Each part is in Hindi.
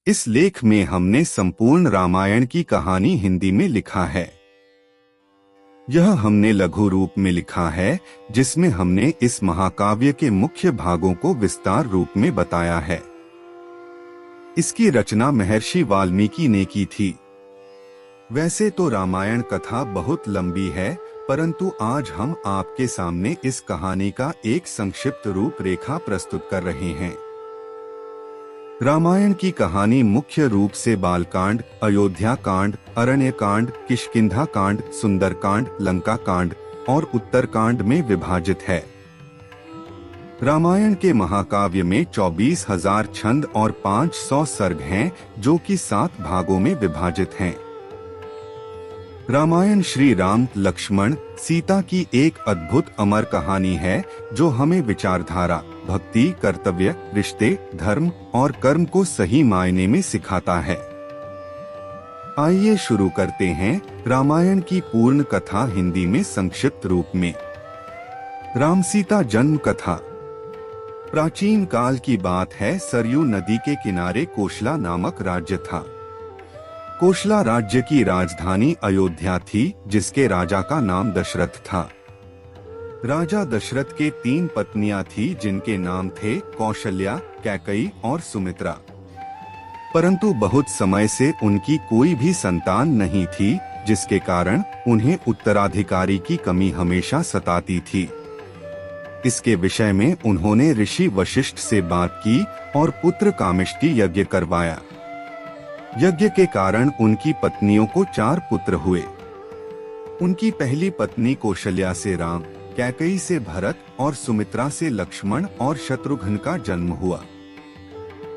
इस लेख में हमने संपूर्ण रामायण की कहानी हिंदी में लिखा है। यह हमने लघु रूप में लिखा है, जिसमें हमने इस महाकाव्य के मुख्य भागों को विस्तार रूप में बताया है। इसकी रचना महर्षि वाल्मीकि ने की थी। वैसे तो रामायण कथा बहुत लंबी है, परंतु आज हम आपके सामने इस कहानी का एक संक्षिप्त रूपरेखा प्रस्तुत कर रहे हैं। रामायण की कहानी मुख्य रूप से बालकांड, अयोध्या कांड, अरण्य कांड, किष्किंधा कांड, सुंदरकांड, लंका कांड और उत्तरकांड में विभाजित है। रामायण के महाकाव्य में 24,000 छंद और 500 सर्ग हैं, जो कि 7 भागों में विभाजित हैं। रामायण श्री राम, लक्ष्मण, सीता की एक अद्भुत अमर कहानी है, जो हमें विचारधारा, भक्ति, कर्तव्य, रिश्ते, धर्म और कर्म को सही मायने में सिखाता है। आइए शुरू करते हैं रामायण की पूर्ण कथा हिंदी में संक्षिप्त रूप में। राम सीता जन्म कथा। प्राचीन काल की बात है। सरयू नदी के किनारे कोशला नामक राज्य था। कोशला राज्य की राजधानी अयोध्या थी, जिसके राजा का नाम दशरथ था। राजा दशरथ के 3 पत्नियां थी, जिनके नाम थे कौशल्या, कैकई और सुमित्रा। परंतु बहुत समय से उनकी कोई भी संतान नहीं थी, जिसके कारण उन्हें उत्तराधिकारी की कमी हमेशा सताती थी। इसके विषय में उन्होंने ऋषि वशिष्ठ से बात की और पुत्र कामिष्टि यज्ञ करवाया। यज्ञ के कारण उनकी पत्नियों को 4 पुत्र हुए। उनकी पहली पत्नी कौशल्या से राम, कैकई से भरत और सुमित्रा से लक्ष्मण और शत्रुघ्न का जन्म हुआ।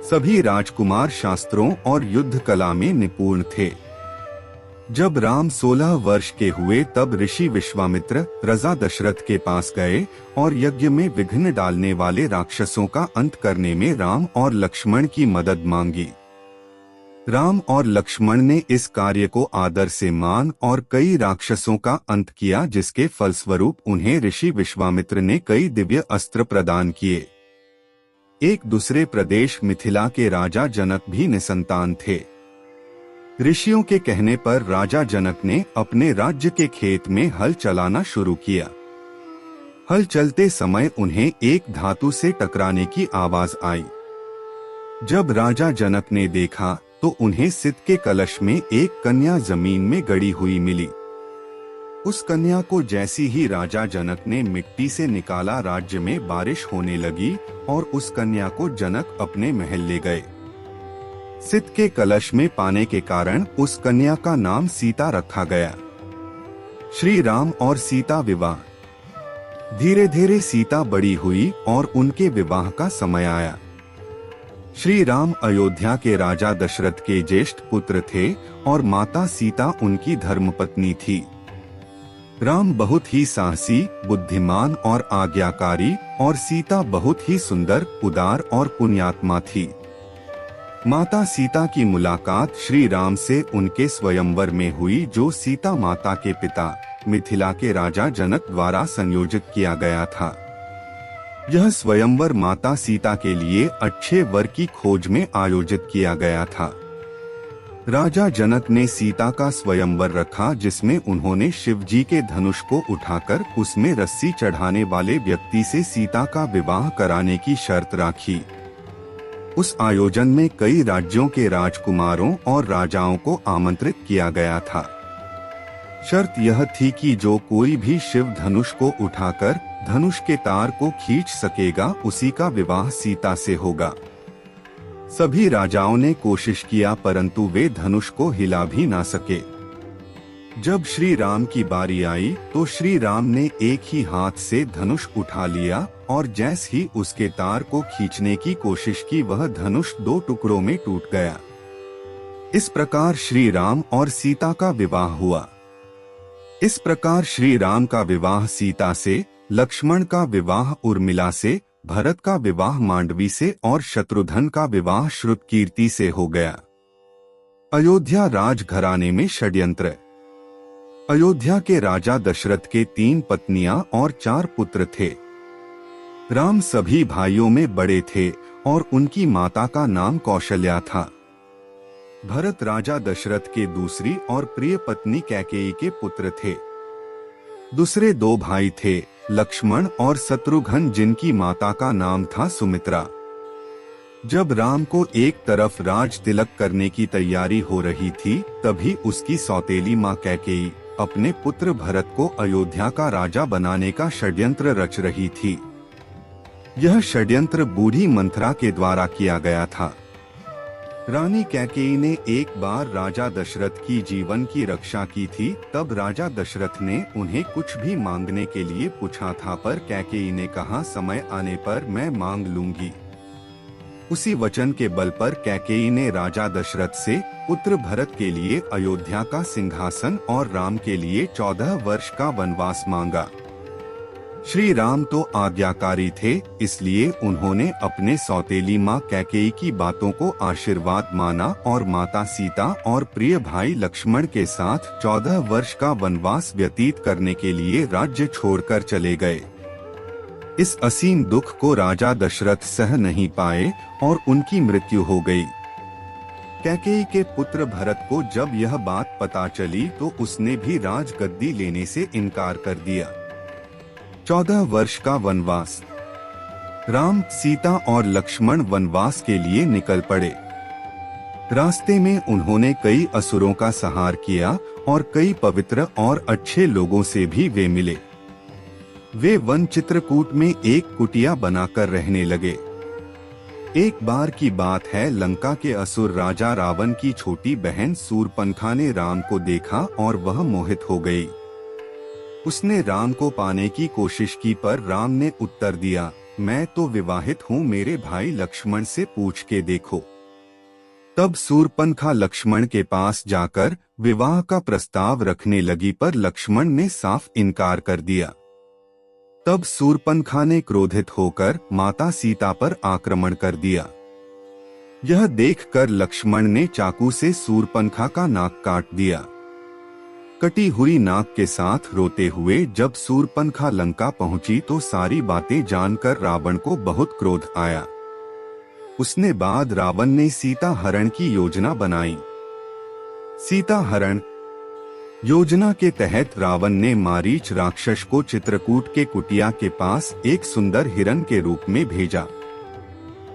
सभी राजकुमार शास्त्रों और युद्ध कला में निपुण थे। जब राम 16 वर्ष के हुए, तब ऋषि विश्वामित्र राजा दशरथ के पास गए और यज्ञ में विघ्न डालने वाले राक्षसों का अंत करने में राम और लक्ष्मण की मदद मांगी। राम और लक्ष्मण ने इस कार्य को आदर से मान और कई राक्षसों का अंत किया, जिसके फलस्वरूप उन्हें ऋषि विश्वामित्र ने कई दिव्य अस्त्र प्रदान किए। एक दूसरे प्रदेश मिथिला के राजा जनक भी निसंतान थे। ऋषियों के कहने पर राजा जनक ने अपने राज्य के खेत में हल चलाना शुरू किया। हल चलते समय उन्हें एक धातु से टकराने की आवाज आई। जब राजा जनक ने देखा तो उन्हें सित के कलश में एक कन्या जमीन में गड़ी हुई मिली। उस कन्या को जैसी ही राजा जनक ने मिट्टी से निकाला, राज्य में बारिश होने लगी और उस कन्या को जनक अपने महल ले गए। सित के कलश में पाने के कारण उस कन्या का नाम सीता रखा गया। श्री राम और सीता विवाह। धीरे धीरे सीता बड़ी हुई और उनके विवाह का समय आया। श्री राम अयोध्या के राजा दशरथ के ज्येष्ठ पुत्र थे और माता सीता उनकी धर्मपत्नी थी। राम बहुत ही साहसी, बुद्धिमान और आज्ञाकारी और सीता बहुत ही सुंदर, उदार और पुण्यात्मा थी। माता सीता की मुलाकात श्री राम से उनके स्वयंवर में हुई, जो सीता माता के पिता मिथिला के राजा जनक द्वारा संयोजित किया गया था। यह स्वयंवर माता सीता के लिए अच्छे वर की खोज में आयोजित किया गया था। राजा जनक ने सीता का स्वयंवर रखा, जिसमें उन्होंने शिव जी के धनुष को उठाकर उसमें रस्सी चढ़ाने वाले व्यक्ति से सीता का विवाह कराने की शर्त राखी। उस आयोजन में कई राज्यों के राजकुमारों और राजाओं को आमंत्रित किया गया था। शर्त यह थी कि जो कोई भी शिव धनुष को उठाकर धनुष के तार को खींच सकेगा, उसी का विवाह सीता से होगा। सभी राजाओं ने कोशिश किया, परंतु वे धनुष को हिला भी ना सके। जब श्री राम की बारी आई तो श्री राम ने एक ही हाथ से धनुष उठा लिया और जैसे ही उसके तार को खींचने की कोशिश की, वह धनुष 2 टुकड़ों में टूट गया। इस प्रकार श्री राम और सीता का विवाह हुआ। इस प्रकार श्री राम का विवाह सीता से, लक्ष्मण का विवाह उर्मिला से, भरत का विवाह मांडवी से और शत्रुघ्न का विवाह श्रुतकीर्ति से हो गया। अयोध्या राजघराने में षड्यंत्र। अयोध्या के राजा दशरथ के 3 पत्नियां और 4 पुत्र थे। राम सभी भाइयों में बड़े थे और उनकी माता का नाम कौशल्या था। भरत राजा दशरथ के दूसरी और प्रिय पत्नी कैकेयी के पुत्र थे। दूसरे दो भाई थे, लक्ष्मण और शत्रुघ्न, जिनकी माता का नाम था सुमित्रा। जब राम को एक तरफ राज तिलक करने की तैयारी हो रही थी, तभी उसकी सौतेली माँ कैकेयी अपने पुत्र भरत को अयोध्या का राजा बनाने का षड्यंत्र रच रही थी। यह षड्यंत्र बूढ़ी मंथरा के द्वारा किया गया था। रानी कैकेयी ने एक बार राजा दशरथ की जीवन की रक्षा की थी। तब राजा दशरथ ने उन्हें कुछ भी मांगने के लिए पूछा था, पर कैकेयी ने कहा, समय आने पर मैं मांग लूंगी। उसी वचन के बल पर कैकेयी ने राजा दशरथ से पुत्र भरत के लिए अयोध्या का सिंहासन और राम के लिए 14 वर्ष का वनवास मांगा। श्री राम तो आज्ञाकारी थे, इसलिए उन्होंने अपने सौतेली माँ कैकेयी की बातों को आशीर्वाद माना और माता सीता और प्रिय भाई लक्ष्मण के साथ 14 वर्ष का वनवास व्यतीत करने के लिए राज्य छोड़कर चले गए। इस असीम दुख को राजा दशरथ सह नहीं पाए और उनकी मृत्यु हो गई। कैकेयी के पुत्र भरत को जब यह बात पता चली तो उसने भी राजगद्दी लेने से इनकार कर दिया। 14 वर्ष का वनवास। राम, सीता और लक्ष्मण वनवास के लिए निकल पड़े। रास्ते में उन्होंने कई असुरों का संहार किया और कई पवित्र और अच्छे लोगों से भी वे मिले। वे वन चित्रकूट में एक कुटिया बनाकर रहने लगे। एक बार की बात है, लंका के असुर राजा रावण की छोटी बहन शूर्पणखा ने राम को देखा और वह मोहित हो गई। उसने राम को पाने की कोशिश की, पर राम ने उत्तर दिया, मैं तो विवाहित हूँ, मेरे भाई लक्ष्मण से पूछ के देखो। तब शूर्पणखा लक्ष्मण के पास जाकर विवाह का प्रस्ताव रखने लगी, पर लक्ष्मण ने साफ इनकार कर दिया। तब शूर्पणखा ने क्रोधित होकर माता सीता पर आक्रमण कर दिया। यह देखकर लक्ष्मण ने चाकू से शूर्पणखा का नाक काट दिया। कटी हुई नाक के साथ रोते हुए जब शूर्पणखा लंका पहुंची तो सारी बातें जानकर रावण को बहुत क्रोध आया। उसने बाद रावण ने सीता हरण की योजना बनाई। सीता हरण योजना के तहत रावण ने मारीच राक्षस को चित्रकूट के कुटिया के पास एक सुंदर हिरण के रूप में भेजा।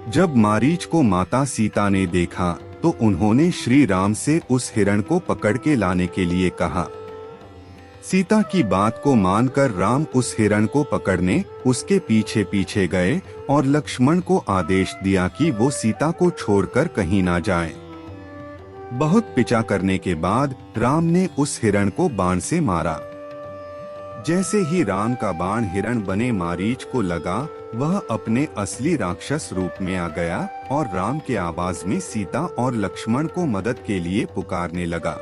जब मारीच को माता सीता ने देखा तो उन्होंने श्री राम से उस हिरण को पकड़ के लाने के लिए कहा। सीता की बात को मानकर राम उस हिरण को पकड़ने उसके पीछे पीछे गए और लक्ष्मण को आदेश दिया कि वो सीता को छोड़कर कहीं ना जाए। बहुत पीछा करने के बाद राम ने उस हिरण को बाण से मारा। जैसे ही राम का बाण हिरण बने मारीच को लगा, वह अपने असली राक्षस रूप में आ गया और राम के आवाज में सीता और लक्ष्मण को मदद के लिए पुकारने लगा।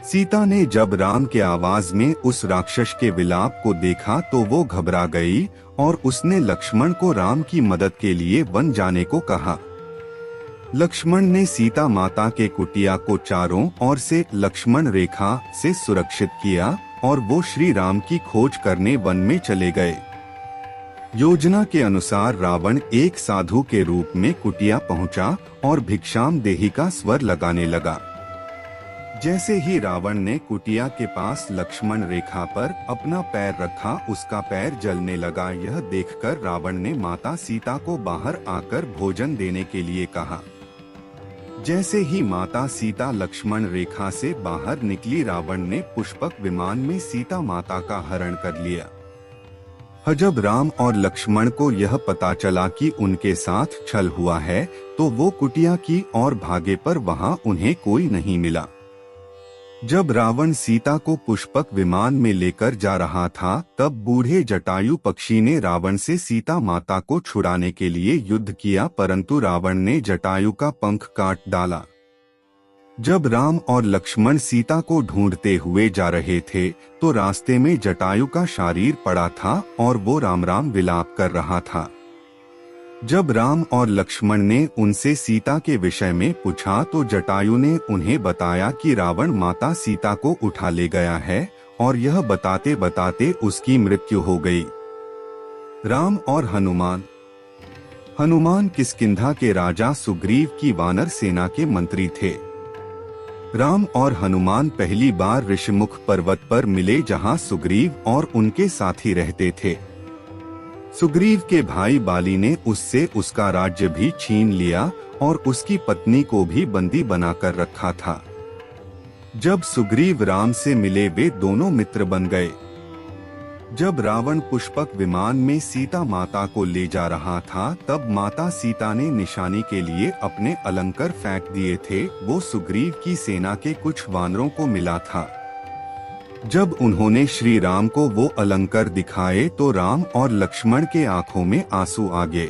सीता ने जब राम के आवाज में उस राक्षस के विलाप को देखा तो वो घबरा गई और उसने लक्ष्मण को राम की मदद के लिए वन जाने को कहा। लक्ष्मण ने सीता माता के कुटिया को चारों ओर से लक्ष्मण रेखा से सुरक्षित किया और वो श्री राम की खोज करने वन में चले गए। योजना के अनुसार रावण एक साधु के रूप में कुटिया पहुंचा और भिक्षाम देही का स्वर लगाने लगा। जैसे ही रावण ने कुटिया के पास लक्ष्मण रेखा पर अपना पैर रखा, उसका पैर जलने लगा। यह देखकर रावण ने माता सीता को बाहर आकर भोजन देने के लिए कहा। जैसे ही माता सीता लक्ष्मण रेखा से बाहर निकली, रावण ने पुष्पक विमान में सीता माता का हरण कर लिया। जब राम और लक्ष्मण को यह पता चला कि उनके साथ छल हुआ है तो वो कुटिया की ओर भागे, पर वहां उन्हें कोई नहीं मिला। जब रावण सीता को पुष्पक विमान में लेकर जा रहा था, तब बूढ़े जटायु पक्षी ने रावण से सीता माता को छुड़ाने के लिए युद्ध किया, परंतु रावण ने जटायु का पंख काट डाला। जब राम और लक्ष्मण सीता को ढूंढते हुए जा रहे थे तो रास्ते में जटायु का शरीर पड़ा था और वो राम राम विलाप कर रहा था। जब राम और लक्ष्मण ने उनसे सीता के विषय में पूछा तो जटायु ने उन्हें बताया कि रावण माता सीता को उठा ले गया है और यह बताते बताते उसकी मृत्यु हो गई। राम और हनुमान। हनुमान किष्किंधा के राजा सुग्रीव की वानर सेना के मंत्री थे। राम और हनुमान पहली बार ऋषिमुख पर्वत पर मिले, जहां सुग्रीव और उनके साथी रहते थे। सुग्रीव के भाई बाली ने उससे उसका राज्य भी छीन लिया और उसकी पत्नी को भी बंदी बनाकर रखा था। जब सुग्रीव राम से मिले, वे दोनों मित्र बन गए। जब रावण पुष्पक विमान में सीता माता को ले जा रहा था, तब माता सीता ने निशानी के लिए अपने अलंकार फेंक दिए थे। वो सुग्रीव की सेना के कुछ वानरों को मिला था। जब उन्होंने श्री राम को वो अलंकार दिखाए तो राम और लक्ष्मण के आंखों में आंसू आ गए।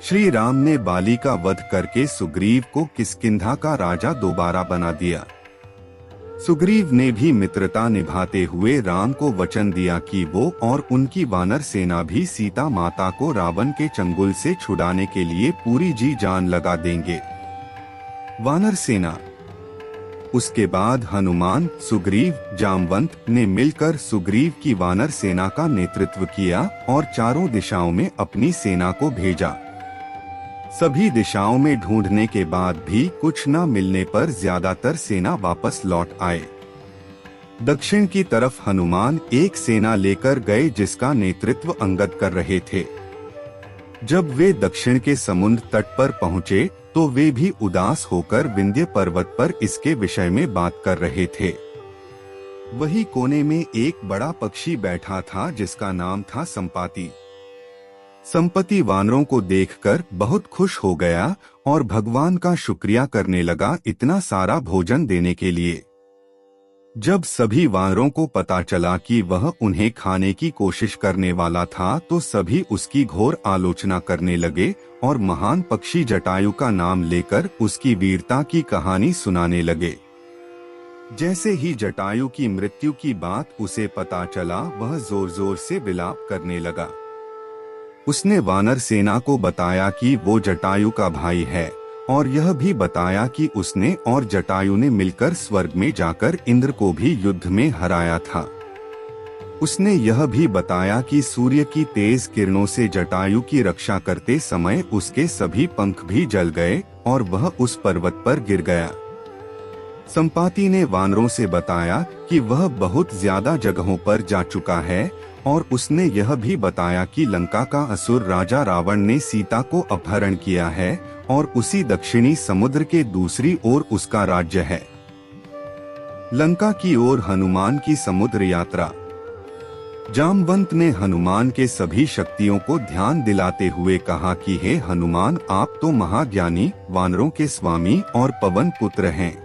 श्री राम ने बाली का वध करके सुग्रीव को किष्किंधा का राजा दोबारा बना दिया। सुग्रीव ने भी मित्रता निभाते हुए राम को वचन दिया कि वो और उनकी वानर सेना भी सीता माता को रावण के चंगुल से छुड़ाने के लिए पूरी जी जान लगा देंगे। वानर सेना। उसके बाद हनुमान, सुग्रीव, जामवंत ने मिलकर सुग्रीव की वानर सेना का नेतृत्व किया और चारों दिशाओं में अपनी सेना को भेजा। सभी दिशाओं में ढूंढने के बाद भी कुछ न मिलने पर ज्यादातर सेना वापस लौट आए। दक्षिण की तरफ हनुमान एक सेना लेकर गए, जिसका नेतृत्व अंगद कर रहे थे। जब वे दक्षिण के समुद्र तट पर पहुंचे तो वे भी उदास होकर विंध्य पर्वत पर इसके विषय में बात कर रहे थे। वही कोने में एक बड़ा पक्षी बैठा था, जिसका नाम था संपाति। संपत्ति वानरों को देखकर बहुत खुश हो गया और भगवान का शुक्रिया करने लगा इतना सारा भोजन देने के लिए। जब सभी वानरों को पता चला कि वह उन्हें खाने की कोशिश करने वाला था, तो सभी उसकी घोर आलोचना करने लगे और महान पक्षी जटायु का नाम लेकर उसकी वीरता की कहानी सुनाने लगे। जैसे ही जटायु की मृत्यु की बात उसे पता चला, वह जोर जोर से विलाप करने लगा। उसने वानर सेना को बताया कि वो जटायु का भाई है और यह भी बताया कि उसने और जटायु ने मिलकर स्वर्ग में जाकर इंद्र को भी युद्ध में हराया था। उसने यह भी बताया कि सूर्य की तेज किरणों से जटायु की रक्षा करते समय उसके सभी पंख भी जल गए और वह उस पर्वत पर गिर गया। संपाति ने वानरों से बताया कि वह बहुत ज्यादा जगहों पर जा चुका है और उसने यह भी बताया कि लंका का असुर राजा रावण ने सीता को अपहरण किया है और उसी दक्षिणी समुद्र के दूसरी ओर उसका राज्य है। लंका की ओर हनुमान की समुद्र यात्रा। जामवंत ने हनुमान के सभी शक्तियों को ध्यान दिलाते हुए कहा कि हे हनुमान, आप तो महाज्ञानी, वानरों के स्वामी और पवन पुत्र हैं।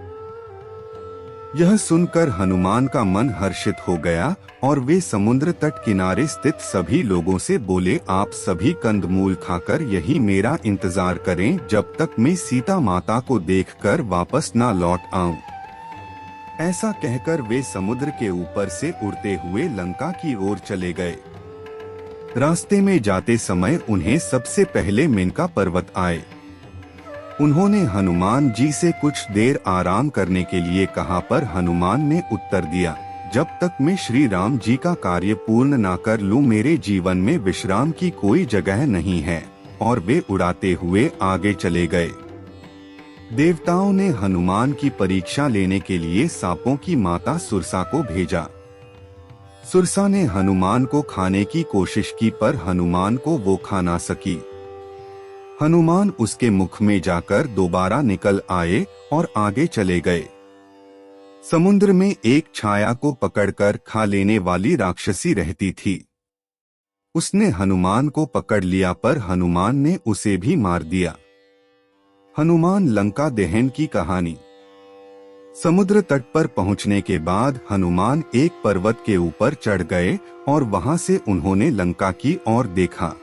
यह सुनकर हनुमान का मन हर्षित हो गया और वे समुद्र तट किनारे स्थित सभी लोगों से बोले, आप सभी कंदमूल खाकर यही मेरा इंतजार करें जब तक मैं सीता माता को देखकर वापस ना लौट आऊं। ऐसा कहकर वे समुद्र के ऊपर से उड़ते हुए लंका की ओर चले गए। रास्ते में जाते समय उन्हें सबसे पहले मेनका पर्वत आए। उन्होंने हनुमान जी से कुछ देर आराम करने के लिए कहा, पर हनुमान ने उत्तर दिया, जब तक मैं श्री राम जी का कार्य पूर्ण ना कर लूं, मेरे जीवन में विश्राम की कोई जगह नहीं है। और वे उड़ाते हुए आगे चले गए। देवताओं ने हनुमान की परीक्षा लेने के लिए सांपों की माता सुरसा को भेजा। सुरसा ने हनुमान को खाने की कोशिश की, पर हनुमान को वो खा ना सकी। हनुमान उसके मुख में जाकर दोबारा निकल आए और आगे चले गए। समुद्र में एक छाया को पकड़कर खा लेने वाली राक्षसी रहती थी। उसने हनुमान को पकड़ लिया, पर हनुमान ने उसे भी मार दिया। हनुमान लंका दहन की कहानी। समुद्र तट पर पहुंचने के बाद हनुमान एक पर्वत के ऊपर चढ़ गए और वहां से उन्होंने लंका की ओर देखा।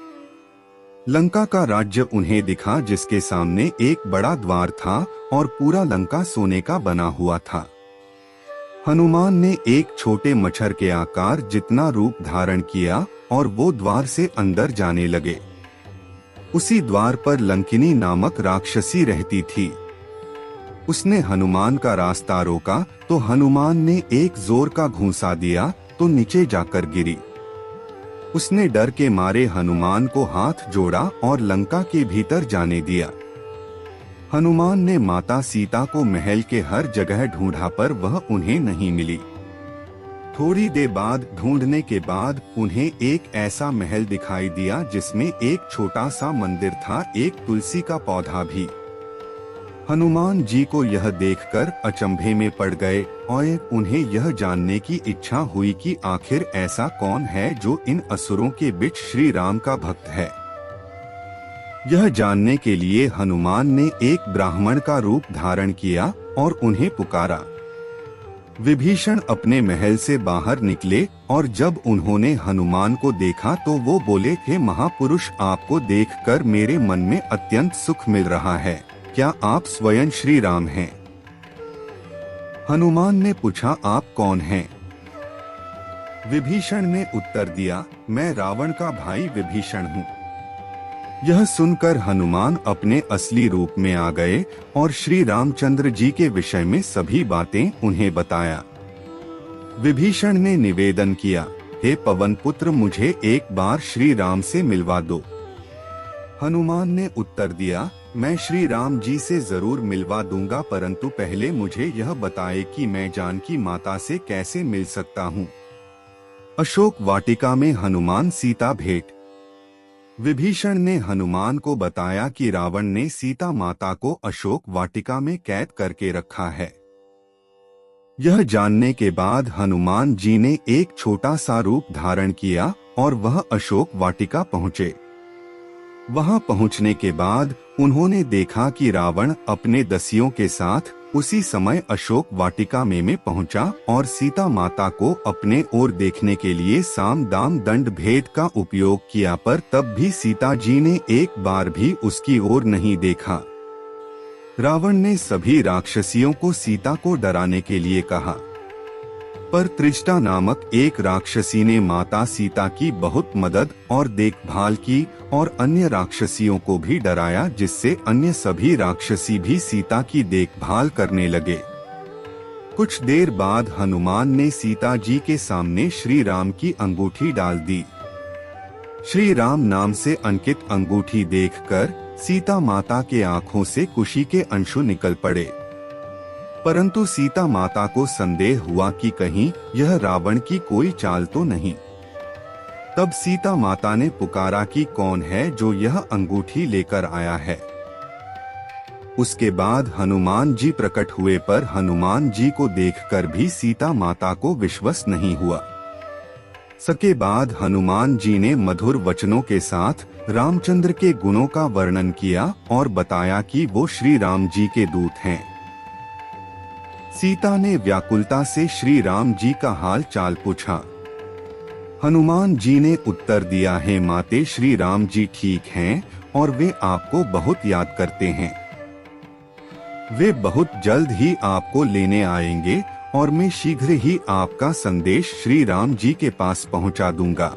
लंका का राज्य उन्हें दिखा, जिसके सामने एक बड़ा द्वार था और पूरा लंका सोने का बना हुआ था। हनुमान ने एक छोटे मच्छर के आकार जितना रूप धारण किया और वो द्वार से अंदर जाने लगे। उसी द्वार पर लंकिनी नामक राक्षसी रहती थी। उसने हनुमान का रास्ता रोका तो हनुमान ने एक जोर का घूंसा दिया तो नीचे जाकर गिरी। उसने डर के मारे हनुमान को हाथ जोड़ा और लंका के भीतर जाने दिया। हनुमान ने माता सीता को महल के हर जगह ढूंढा पर वह उन्हें नहीं मिली। थोड़ी देर बाद ढूंढने के बाद उन्हें एक ऐसा महल दिखाई दिया जिसमें एक छोटा सा मंदिर था, एक तुलसी का पौधा भी। हनुमान जी को यह देखकर अचंभे में पड़ गए और उन्हें यह जानने की इच्छा हुई कि आखिर ऐसा कौन है जो इन असुरों के बीच श्री राम का भक्त है। यह जानने के लिए हनुमान ने एक ब्राह्मण का रूप धारण किया और उन्हें पुकारा। विभीषण अपने महल से बाहर निकले और जब उन्होंने हनुमान को देखा तो वो बोले, हे महापुरुष, आपको देखकर मेरे मन में अत्यंत सुख मिल रहा है। क्या आप स्वयं श्री राम हैं? हनुमान ने पूछा, आप कौन हैं? विभीषण ने उत्तर दिया, मैं रावण का भाई विभीषण हूँ। यह सुनकर हनुमान अपने असली रूप में आ गए और श्री रामचंद्र जी के विषय में सभी बातें उन्हें बताया। विभीषण ने निवेदन किया, हे पवन पुत्र, मुझे एक बार श्री राम से मिलवा दो। हनुमान ने उत्तर दिया, मैं श्री राम जी से जरूर मिलवा दूंगा, परंतु पहले मुझे यह बताए कि मैं जानकी माता से कैसे मिल सकता हूँ। अशोक वाटिका में हनुमान सीता भेंट। विभीषण ने हनुमान को बताया कि रावण ने सीता माता को अशोक वाटिका में कैद करके रखा है। यह जानने के बाद हनुमान जी ने एक छोटा सा रूप धारण किया और वह अशोक वाटिका पहुँचे। वहां पहुंचने के बाद उन्होंने देखा कि रावण अपने दसियों के साथ उसी समय अशोक वाटिका में पहुंचा और सीता माता को अपने ओर देखने के लिए साम दाम दंड भेद का उपयोग किया, पर तब भी सीता जी ने एक बार भी उसकी ओर नहीं देखा। रावण ने सभी राक्षसियों को सीता को डराने के लिए कहा, पर त्रिष्टा नामक एक राक्षसी ने माता सीता की बहुत मदद और देखभाल की और अन्य राक्षसियों को भी डराया, जिससे अन्य सभी राक्षसी भी सीता की देखभाल करने लगे। कुछ देर बाद हनुमान ने सीता जी के सामने श्री राम की अंगूठी डाल दी। श्री राम नाम से अंकित अंगूठी देखकर सीता माता के आंखों से खुशी के अंशु निकल पड़े, परंतु सीता माता को संदेह हुआ कि कहीं यह रावण की कोई चाल तो नहीं। तब सीता माता ने पुकारा कि कौन है जो यह अंगूठी लेकर आया है। उसके बाद हनुमान जी प्रकट हुए, पर हनुमान जी को देखकर भी सीता माता को विश्वास नहीं हुआ। सके बाद हनुमान जी ने मधुर वचनों के साथ रामचंद्र के गुणों का वर्णन किया और बताया कि वो श्री राम जी के दूत हैं। सीता ने व्याकुलता से श्री राम जी का हाल चाल पूछा। हनुमान जी ने उत्तर दिया, है माते, श्री राम जी ठीक हैं और वे आपको बहुत याद करते हैं। वे बहुत जल्द ही आपको लेने आएंगे और मैं शीघ्र ही आपका संदेश श्री राम जी के पास पहुंचा दूंगा।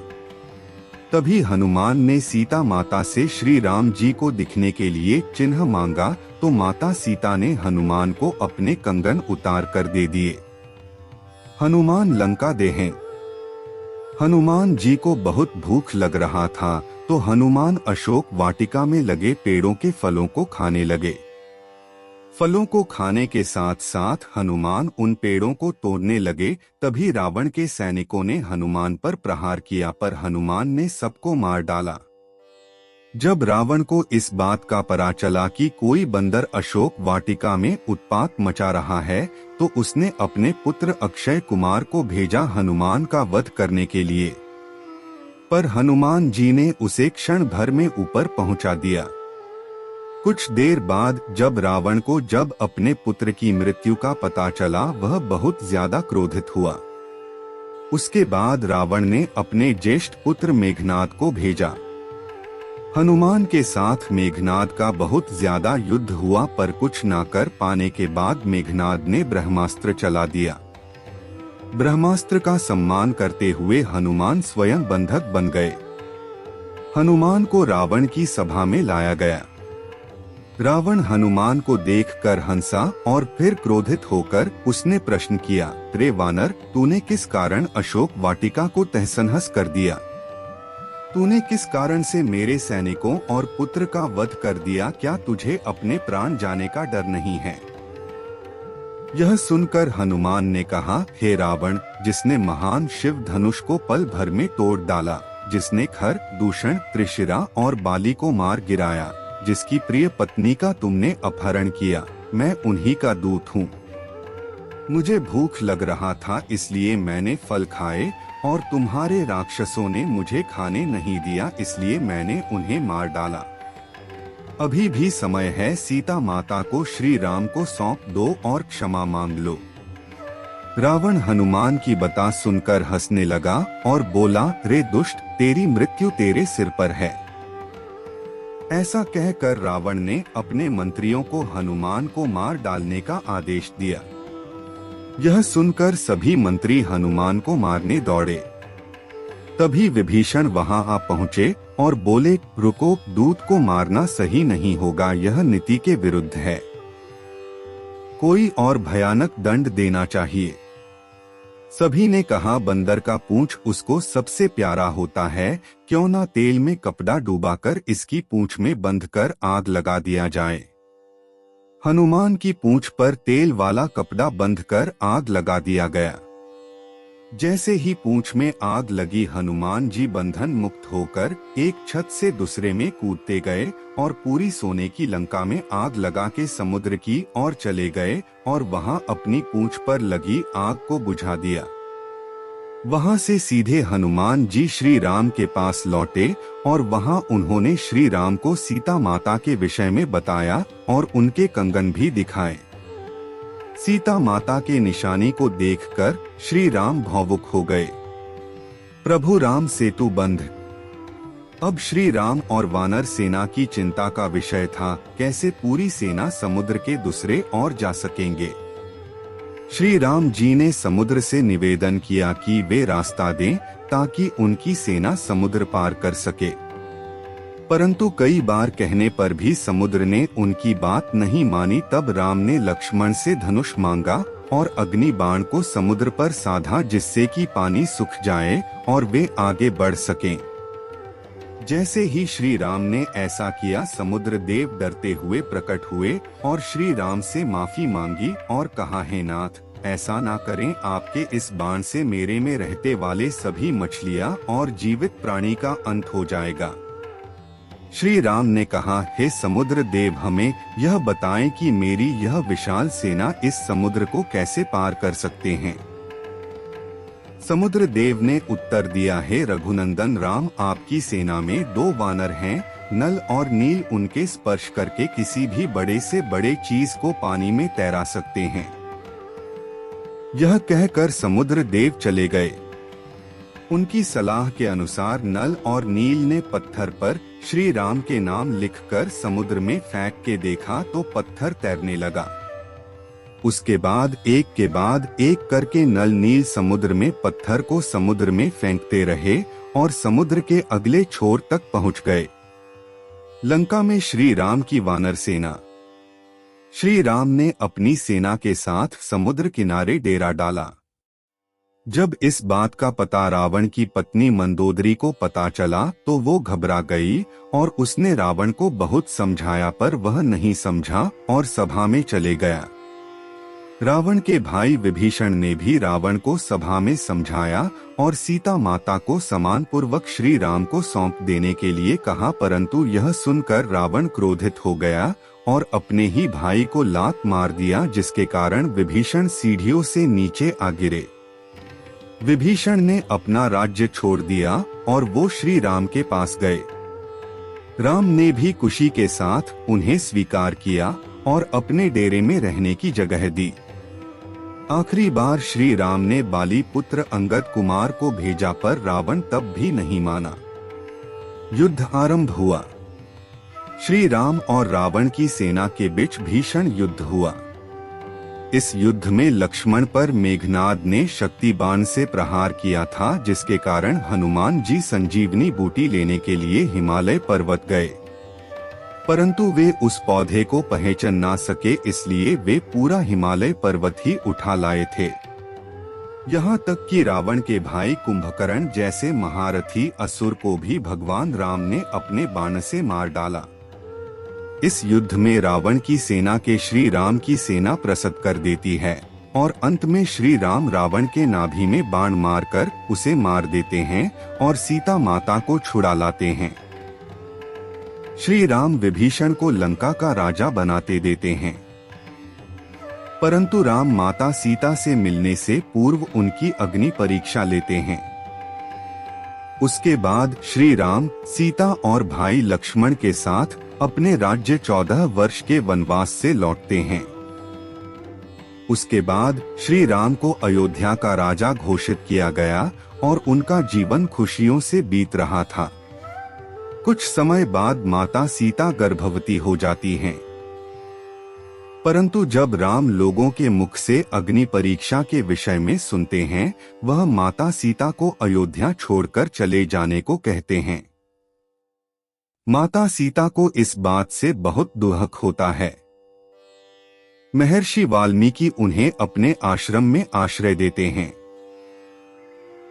तभी हनुमान ने सीता माता से श्री राम जी को दिखने के लिए चिन्ह मांगा, तो माता सीता ने हनुमान को अपने कंगन उतार कर दे दिए। हनुमान लंका देहें। हनुमान जी को बहुत भूख लग रहा था, तो हनुमान अशोक वाटिका में लगे पेड़ों के फलों को खाने लगे। फलों को खाने के साथ साथ हनुमान उन पेड़ों को तोड़ने लगे। तभी रावण के सैनिकों ने हनुमान पर प्रहार किया, पर हनुमान ने सबको मार डाला। जब रावण को इस बात का पता चला कि कोई बंदर अशोक वाटिका में उत्पात मचा रहा है, तो उसने अपने पुत्र अक्षय कुमार को भेजा हनुमान का वध करने के लिए, पर हनुमान जी ने उसे क्षण भर में ऊपर पहुंचा दिया। कुछ देर बाद जब अपने पुत्र की मृत्यु का पता चला, वह बहुत ज्यादा क्रोधित हुआ। उसके बाद रावण ने अपने ज्येष्ठ पुत्र मेघनाद को भेजा। हनुमान के साथ मेघनाद का बहुत ज्यादा युद्ध हुआ, पर कुछ न कर पाने के बाद मेघनाद ने ब्रह्मास्त्र चला दिया। ब्रह्मास्त्र का सम्मान करते हुए हनुमान स्वयं बंधक बन गए। हनुमान को रावण की सभा में लाया गया। रावण हनुमान को देखकर हंसा और फिर क्रोधित होकर उसने प्रश्न किया, रे वानर, तूने किस कारण अशोक वाटिका को तहस-नहस कर दिया? तूने किस कारण से मेरे सैनिकों और पुत्र का वध कर दिया? क्या तुझे अपने प्राण जाने का डर नहीं है? यह सुनकर हनुमान ने कहा, हे रावण, जिसने महान शिव धनुष को पल भर में तोड़ डाला, जिसने खर, दूषण, त्रिशिरा और बाली को मार गिराया, जिसकी प्रिय पत्नी का तुमने अपहरण किया, मैं उन्हीं का दूत हूँ। मुझे भूख लग रहा था, इसलिए मैंने फल खाए और तुम्हारे राक्षसों ने मुझे खाने नहीं दिया, इसलिए मैंने उन्हें मार डाला। अभी भी समय है, सीता माता को श्री राम को सौंप दो और क्षमा मांग लो। रावण हनुमान की बात सुनकर हंसने लगा और बोला, रे दुष्ट, तेरी मृत्यु तेरे सिर पर है। ऐसा कहकर रावण ने अपने मंत्रियों को हनुमान को मार डालने का आदेश दिया। यह सुनकर सभी मंत्री हनुमान को मारने दौड़े। तभी विभीषण वहां आ पहुंचे और बोले, रुको, दूत को मारना सही नहीं होगा, यह नीति के विरुद्ध है। कोई और भयानक दंड देना चाहिए। सभी ने कहा, बंदर का पूंछ उसको सबसे प्यारा होता है, क्यों ना तेल में कपड़ा डुबाकर इसकी पूंछ में बंधकर आग लगा दिया जाए। हनुमान की पूंछ पर तेल वाला कपड़ा बंधकर आग लगा दिया गया। जैसे ही पूंछ में आग लगी, हनुमान जी बंधन मुक्त होकर एक छत से दूसरे में कूदते गए और पूरी सोने की लंका में आग लगा के समुद्र की ओर चले गए और वहां अपनी पूंछ पर लगी आग को बुझा दिया। वहां से सीधे हनुमान जी श्री राम के पास लौटे और वहां उन्होंने श्री राम को सीता माता के विषय में बताया और उनके कंगन भी दिखाए। सीता माता के निशानी को देखकर श्री राम भावुक हो गए। प्रभु राम सेतु बंध। अब श्री राम और वानर सेना की चिंता का विषय था, कैसे पूरी सेना समुद्र के दूसरे ओर जा सकेंगे। श्री राम जी ने समुद्र से निवेदन किया कि वे रास्ता दें ताकि उनकी सेना समुद्र पार कर सके, परंतु कई बार कहने पर भी समुद्र ने उनकी बात नहीं मानी। तब राम ने लक्ष्मण से धनुष मांगा और अग्नि बाण को समुद्र पर साधा, जिससे कि पानी सूख जाए और वे आगे बढ़ सकें। जैसे ही श्री राम ने ऐसा किया, समुद्र देव डरते हुए प्रकट हुए और श्री राम से माफी मांगी और कहा, हे नाथ, ऐसा ना करें, आपके इस बाण से मेरे में रहते वाले सभी मछलियां और जीवित प्राणी का अंत हो जाएगा। श्री राम ने कहा, हे समुद्र देव, हमें यह बताएं कि मेरी यह विशाल सेना इस समुद्र को कैसे पार कर सकते हैं। समुद्र देव ने उत्तर दिया, हे रघुनंदन राम, आपकी सेना में 2 वानर हैं, नल और नील, उनके स्पर्श करके किसी भी बड़े से बड़े चीज को पानी में तैरा सकते हैं। यह कहकर समुद्र देव चले गए। उनकी सलाह के अनुसार नल और नील ने पत्थर पर श्री राम के नाम लिखकर समुद्र में फेंक के देखा तो पत्थर तैरने लगा। उसके बाद एक के बाद एक करके नल नील समुद्र में पत्थर को समुद्र में फेंकते रहे और समुद्र के अगले छोर तक पहुंच गए। लंका में श्री राम की वानर सेना। श्री राम ने अपनी सेना के साथ समुद्र किनारे डेरा डाला। जब इस बात का पता रावण की पत्नी मंदोदरी को पता चला तो वो घबरा गई और उसने रावण को बहुत समझाया, पर वह नहीं समझा और सभा में चले गया। रावण के भाई विभीषण ने भी रावण को सभा में समझाया और सीता माता को सम्मान पूर्वक श्री राम को सौंप देने के लिए कहा, परंतु यह सुनकर रावण क्रोधित हो गया और अपने ही भाई को लात मार दिया, जिसके कारण विभीषण सीढ़ियों से नीचे आ गिरे। विभीषण ने अपना राज्य छोड़ दिया और वो श्री राम के पास गए। राम ने भी खुशी के साथ उन्हें स्वीकार किया और अपने डेरे में रहने की जगह दी। आखिरी बार श्री राम ने बाली पुत्र अंगद कुमार को भेजा, पर रावण तब भी नहीं माना। युद्ध आरंभ हुआ। श्री राम और रावण की सेना के बीच भीषण युद्ध हुआ। इस युद्ध में लक्ष्मण पर मेघनाद ने शक्ति बाण से प्रहार किया था, जिसके कारण हनुमान जी संजीवनी बूटी लेने के लिए हिमालय पर्वत गए, परंतु वे उस पौधे को पहचान ना सके, इसलिए वे पूरा हिमालय पर्वत ही उठा लाए थे। यहाँ तक कि रावण के भाई कुंभकर्ण जैसे महारथी असुर को भी भगवान राम ने अपने बाण से मार डाला। इस युद्ध में रावण की सेना के श्री राम की सेना प्रसत कर देती है और अंत में श्री राम रावण के नाभि में बाण मारकर उसे मार देते हैं और सीता माता को छुड़ा लाते हैं। श्री राम विभीषण को लंका का राजा बनाते देते हैं, परंतु राम माता सीता से मिलने से पूर्व उनकी अग्नि परीक्षा लेते हैं। उसके बाद श्री राम सीता और भाई लक्ष्मण के साथ अपने राज्य 14 वर्ष के वनवास से लौटते हैं। उसके बाद श्री राम को अयोध्या का राजा घोषित किया गया और उनका जीवन खुशियों से बीत रहा था। कुछ समय बाद माता सीता गर्भवती हो जाती हैं। परंतु जब राम लोगों के मुख से अग्नि परीक्षा के विषय में सुनते हैं, वह माता सीता को अयोध्या छोड़कर चले जाने को कहते हैं। माता सीता को इस बात से बहुत दुख होता है। महर्षि वाल्मीकि उन्हें अपने आश्रम में आश्रय देते हैं।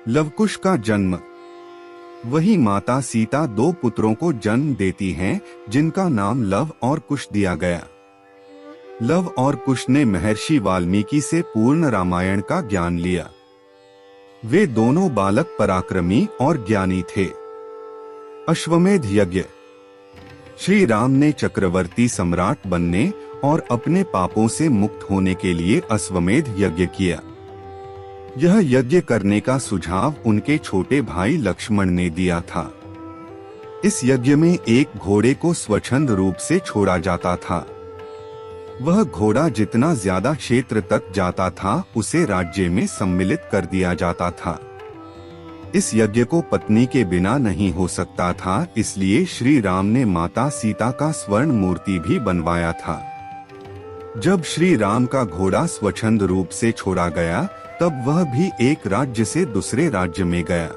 लवकुश का जन्म। वही माता सीता 2 पुत्रों को जन्म देती हैं, जिनका नाम लव और कुश दिया गया। लव और कुश ने महर्षि वाल्मीकि से पूर्ण रामायण का ज्ञान लिया। वे दोनों बालक पराक्रमी और ज्ञानी थे। अश्वमेध यज्ञ। श्री राम ने चक्रवर्ती सम्राट बनने और अपने पापों से मुक्त होने के लिए अश्वमेध यज्ञ किया। यह यज्ञ करने का सुझाव उनके छोटे भाई लक्ष्मण ने दिया था। इस यज्ञ में एक घोड़े को स्वच्छंद रूप से छोड़ा जाता था। वह घोड़ा जितना ज्यादा क्षेत्र तक जाता था, उसे राज्य में सम्मिलित कर दिया जाता था। इस यज्ञ को पत्नी के बिना नहीं हो सकता था, इसलिए श्री राम ने माता सीता का स्वर्ण मूर्ति भी बनवाया था। जब श्री राम का घोड़ा स्वच्छंद रूप से छोड़ा गया, तब वह भी एक राज्य से दूसरे राज्य में गया।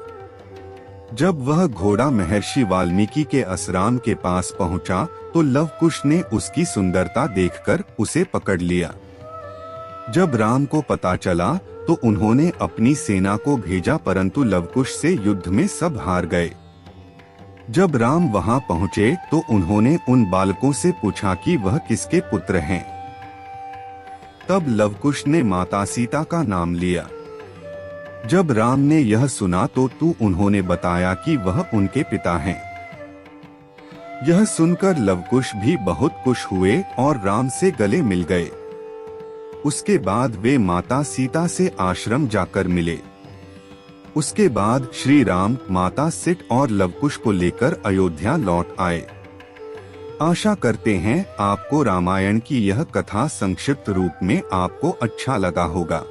जब वह घोड़ा महर्षि वाल्मीकि के आश्रम के पास पहुंचा, तो लवकुश ने उसकी सुंदरता देखकर उसे पकड़ लिया। जब राम को पता चला, तो उन्होंने अपनी सेना को भेजा, परंतु लवकुश से युद्ध में सब हार गए। जब राम वहां पहुंचे, तो उन्होंने उन बालकों से पूछा कि वह किसके पुत्र हैं। तब लवकुश ने माता सीता का नाम लिया। जब राम ने यह सुना, तो उन्होंने बताया कि वह उनके पिता हैं। यह सुनकर लवकुश भी बहुत खुश हुए और राम से गले मिल गए। उसके बाद वे माता सीता से आश्रम जाकर मिले। उसके बाद श्री राम माता सीता और लवकुश को लेकर अयोध्या लौट आए। आशा करते हैं आपको रामायण की यह कथा संक्षिप्त रूप में आपको अच्छा लगा होगा।